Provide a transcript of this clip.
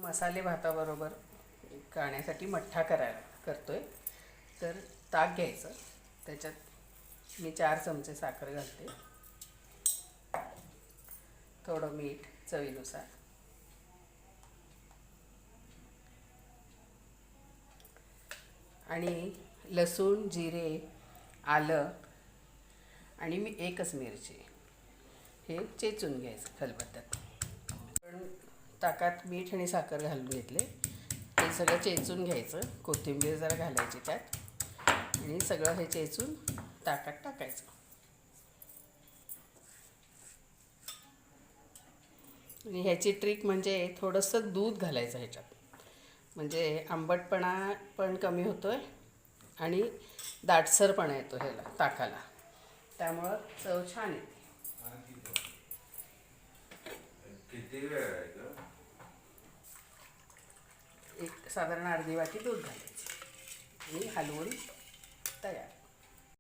मसाले भाताबरोबर खाण्यासाठी मठ्ठा करतोय. तर ताक घ्यायचं, त्याच्यात मी 4 चमचे साखर घालते, थोडं मीठ चवीनुसार, आणि लसूण, जिरे, आलं आणि मी एकच मिरची हे चेचून घ्यायचं खलबत्त्यात. पण ताकात मीठ आणि साखर घालून घेतले, हे सगळं चेचून घ्यायचं. कोथिंबीर जरा घालायची त्यात आणि सगळं हे चेचून ताकात टाकायचं. आणि ह्याची ट्रिक म्हणजे थोडंसं दूध घालायचं ह्याच्यात, म्हणजे आंबटपणा पण कमी होतो आहे आणि दाटसरपणा येतो ह्याला ताकाला, त्यामुळं चव छान येते. किती वेळ आहे का? एक साधारण अर्धी वाटी दूध घालायची आणि हलवून तयार.